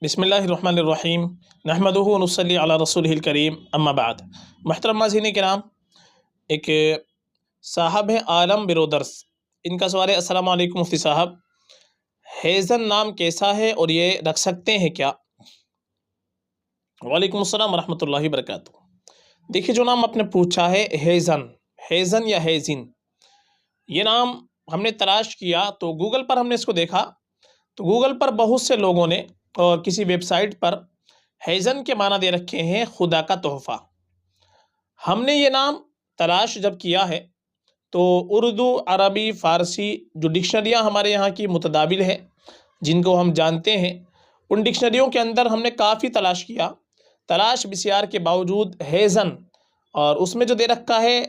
بسم اللہ الرحمن الرحیم نحمدہ و نصلی علی رسولہ الکریم اما بعد۔ محترم ناظرین کرام، ایک صاحب ہیں عالم برودرس، ان کا سوال ہے: السلام علیکم مفتی صاحب، ہیزن نام کیسا ہے اور یہ رکھ سکتے ہیں کیا؟ وعلیکم السلام ورحمۃ اللہ وبرکاتہ۔ دیکھیے، جو نام آپ نے پوچھا ہے ہیزن یا ہیزن، یہ نام ہم نے تلاش کیا تو گوگل پر ہم نے اس کو دیکھا تو گوگل پر بہت سے لوگوں نے اور کسی ویب سائٹ پر ہیزن کے معنی دے رکھے ہیں خدا کا تحفہ۔ ہم نے یہ نام تلاش جب کیا ہے تو اردو، عربی، فارسی جو ڈکشنریاں ہمارے یہاں کی متداول ہیں، جن کو ہم جانتے ہیں، ان ڈکشنریوں کے اندر ہم نے کافی تلاش کیا۔ تلاش بسیار کے باوجود ہیزن، اور اس میں جو دے رکھا ہے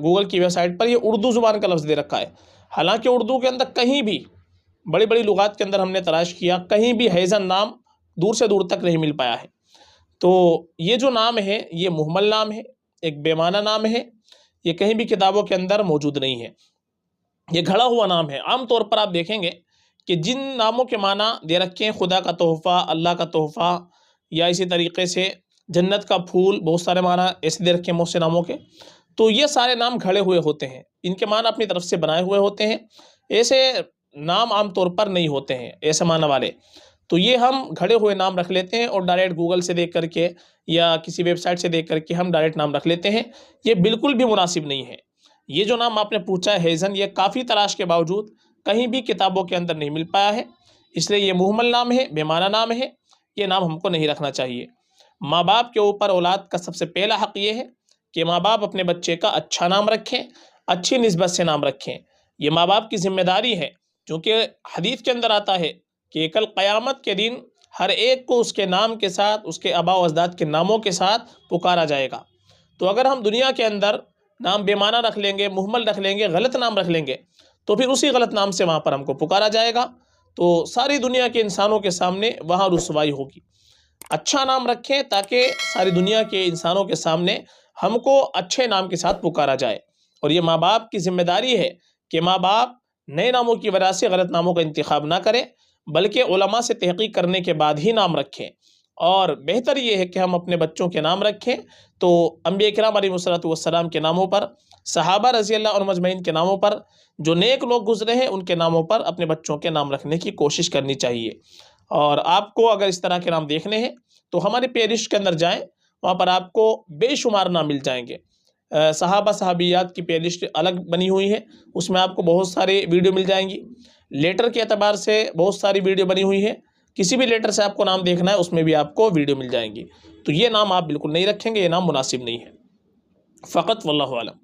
گوگل کی ویب سائٹ پر، یہ اردو زبان کا لفظ دے رکھا ہے، حالانکہ اردو کے اندر کہیں بھی، بڑی بڑی لغات کے اندر ہم نے تلاش کیا، کہیں بھی ہیزن نام دور سے دور تک نہیں مل پایا ہے۔ تو یہ جو نام ہے یہ مہمل نام ہے، ایک بے معنی نام ہے، یہ کہیں بھی کتابوں کے اندر موجود نہیں ہے، یہ گھڑا ہوا نام ہے۔ عام طور پر آپ دیکھیں گے کہ جن ناموں کے معنی دے رکھے ہیں خدا کا تحفہ، اللہ کا تحفہ، یا اسی طریقے سے جنت کا پھول، بہت سارے معنی ایسے دے رکھے ہیں بہت سے ناموں کے، تو یہ سارے نام گھڑے ہوئے ہوتے ہیں، ان کے معنی اپنی طرف سے بنائے ہوئے ہوتے ہیں، ایسے نام عام طور پر نہیں ہوتے ہیں ایسے معنی والے۔ تو یہ ہم گھڑے ہوئے نام رکھ لیتے ہیں اور ڈائریکٹ گوگل سے دیکھ کر کے یا کسی ویب سائٹ سے دیکھ کر کے ہم ڈائریکٹ نام رکھ لیتے ہیں، یہ بالکل بھی مناسب نہیں ہے۔ یہ جو نام آپ نے پوچھا ہے ہیزن، یہ کافی تلاش کے باوجود کہیں بھی کتابوں کے اندر نہیں مل پایا ہے، اس لیے یہ مہمل نام ہے، بے معنی نام ہے، یہ نام ہم کو نہیں رکھنا چاہیے۔ ماں باپ کے اوپر اولاد کا سب سے پہلا حق یہ ہے کہ ماں باپ اپنے بچے کا اچھا نام رکھیں، اچھی نسبت سے نام رکھیں، یہ ماں باپ کی ذمہ داری ہے، کیونکہ حدیث کے اندر آتا ہے کہ کل قیامت کے دن ہر ایک کو اس کے نام کے ساتھ، اس کے آباء و اجداد کے ناموں کے ساتھ پکارا جائے گا۔ تو اگر ہم دنیا کے اندر نام بے معنی رکھ لیں گے، مہمل رکھ لیں گے، غلط نام رکھ لیں گے، تو پھر اسی غلط نام سے وہاں پر ہم کو پکارا جائے گا، تو ساری دنیا کے انسانوں کے سامنے وہاں رسوائی ہوگی۔ اچھا نام رکھیں تاکہ ساری دنیا کے انسانوں کے سامنے ہم کو اچھے نام کے ساتھ پکارا جائے، اور یہ ماں باپ کی ذمہ داری ہے کہ ماں باپ نئے ناموں کی وجہ سے غلط ناموں کا انتخاب نہ کریں، بلکہ علماء سے تحقیق کرنے کے بعد ہی نام رکھیں۔ اور بہتر یہ ہے کہ ہم اپنے بچوں کے نام رکھیں تو انبیاء کرام علیہ الصلوۃ والسلام کے ناموں پر، صحابہ رضی اللہ عنہم اجمعین کے ناموں پر، جو نیک لوگ گزرے ہیں ان کے ناموں پر اپنے بچوں کے نام رکھنے کی کوشش کرنی چاہیے۔ اور آپ کو اگر اس طرح کے نام دیکھنے ہیں تو ہماری پلے لسٹ کے اندر جائیں، وہاں پر آپ کو بے شمار نام مل جائیں گے۔ صحابہ صحابیات کی پلے لسٹ الگ بنی ہوئی ہے، اس میں آپ کو بہت ساری ویڈیو مل جائیں گی۔ لیٹر کے اعتبار سے بہت ساری ویڈیو بنی ہوئی ہے، کسی بھی لیٹر سے آپ کو نام دیکھنا ہے اس میں بھی آپ کو ویڈیو مل جائیں گی۔ تو یہ نام آپ بالکل نہیں رکھیں گے، یہ نام مناسب نہیں ہے فقط، واللہ اعلم۔